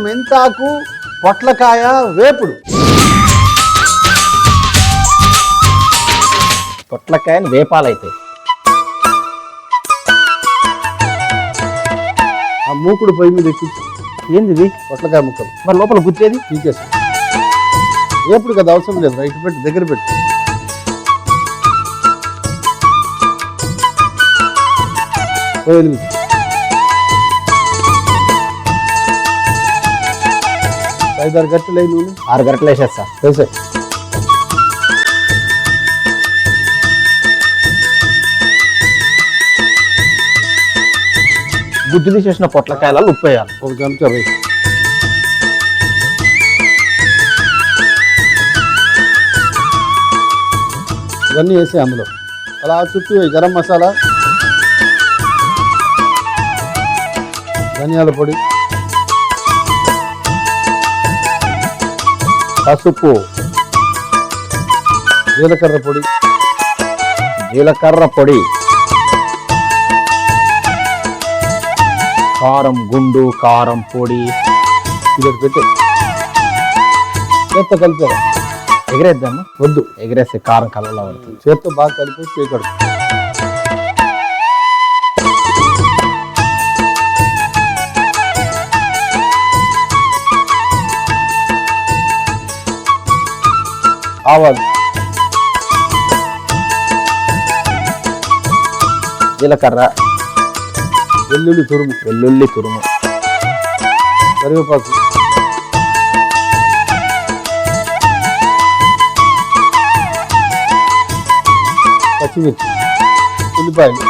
మెంతాకు పొట్లకాయ వేపుడు. పొట్లకాయని వేపాలైతే ఆ మూకుడు పొయ్యి మీద ఎక్కించి ఏంది ఇది? పొట్లకాయ ముక్కలు మరి లోపల గుచ్చేది తీసేసి వేపుడు కదా, అవసరం లేదు. రైట్ పెట్టి దగ్గర పెట్టి పొయ్యి మీద 5-6 గంటలు అయి నూనె 6 గంటలు వేసేస్తా. వేసే గుజ్జు తీసేసిన పొట్లకాయలలో ఉప్పు వేయాలి. 1 చెంచా వేసి ఇవన్నీ వేసే అందులో. అలా చుట్టూ గరం మసాలా, ధనియాల పొడి, పసుపు, జీలకర్ర పొడి, జీలకర్ర పొడి, కారం గుండు, కారం పొడి ఇది పెట్టి చేత్తో కలిపారు. ఎగిరేద్దామా? వద్దు, ఎగిరేస్తే కారం కలవలా పడుతుంది. చేత్తో బాగా కలిపి చేయకూడదు. ఆవాలు, జీలకర్ర, వెల్లుల్లి తురుము, వెల్లుల్లి తురుము, కరివేపాకు, పచ్చిమిర్చి, ఉల్లిపాయలు,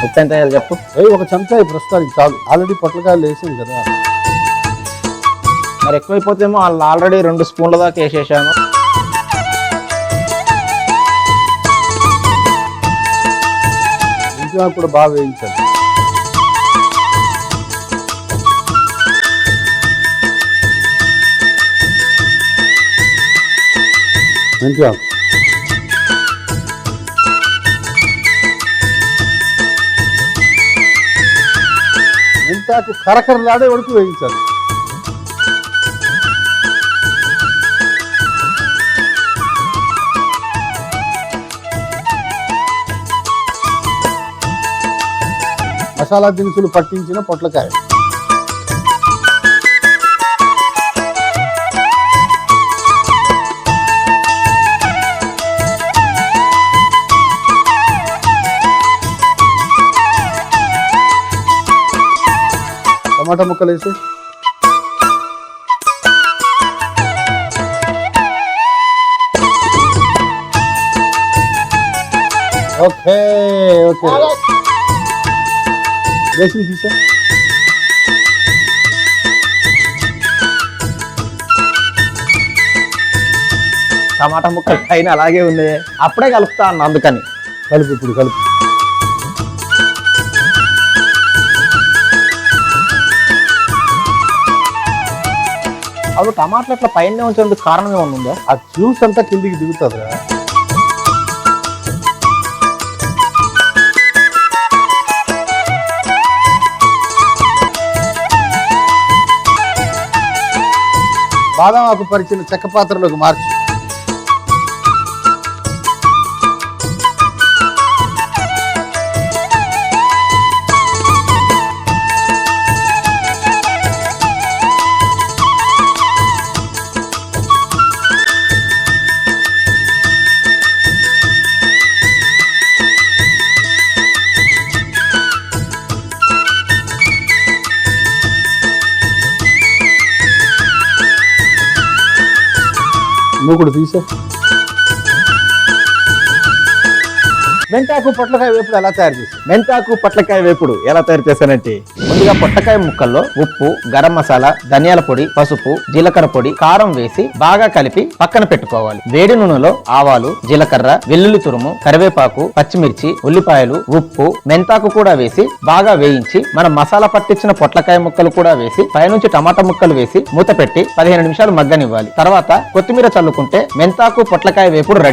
ఉప్పు ఎంత వేయాలి చెప్పు? 1 చెంచా ప్రస్తుతానికి చాలు. ఆల్రెడీ పొట్లకాయలు వేసాం కదా. మరి ఎక్కువైపోతేమో వాళ్ళు ఆల్రెడీ 2 స్పూన్ల దాకా వేసేసాను. ఇంట్లో కూడా బాగా వేయించాలి. మెంతి ఆకు, మెంతాకు కరకరలాడే వరకు వేయించాలి. మసాలా దినుసులు పట్టించిన పొట్లకాయ, టమాటా ముక్కలు వేసి ఓకే ఓకే వేసి తీసా. టమాటా ముక్కలు పైన అలాగే ఉన్నాయి, అప్పుడే కలుపుతా అన్న, అందుకని. కలుపు, ఇప్పుడు కలుపు. అప్పుడు టమాటాలు అట్లా పైన ఉంచేందుకు కారణం ఏమన్నా ఉందా? ఆ జ్యూస్ అంతా కిందికి దిగుతుందిరా. బాదం ఆకు పరిచిన చెక్క పాత్రలోకి మార్చి మూకుడు తీసే. మెంతాకు పొట్లకాయ వేపుడు ఎలా తయారు చేస్తాను? మెంతాకు పొట్లకాయ వేపుడు ఎలా తయారు చేస్తానంటే, ముందుగా పొట్లకాయ ముక్కల్లో ఉప్పు, గరం మసాలా, ధనియాల పొడి, పసుపు, జీలకర్ర పొడి, కారం వేసి బాగా కలిపి పక్కన పెట్టుకోవాలి. వేడి నూనెలో ఆవాలు, జీలకర్ర, వెల్లుల్లి తురుము, కరివేపాకు, పచ్చిమిర్చి, ఉల్లిపాయలు, ఉప్పు, మెంతాకు కూడా వేసి బాగా వేయించి మనం మసాలా పట్టించిన పొట్లకాయ ముక్కలు కూడా వేసి పైనుంచి టమాటా ముక్కలు వేసి మూత పెట్టి 15 నిమిషాలు మగ్గనివ్వాలి. తర్వాత కొత్తిమీర చల్లుకుంటే మెంతాకు పొట్లకాయ వేపుడు రెడీ.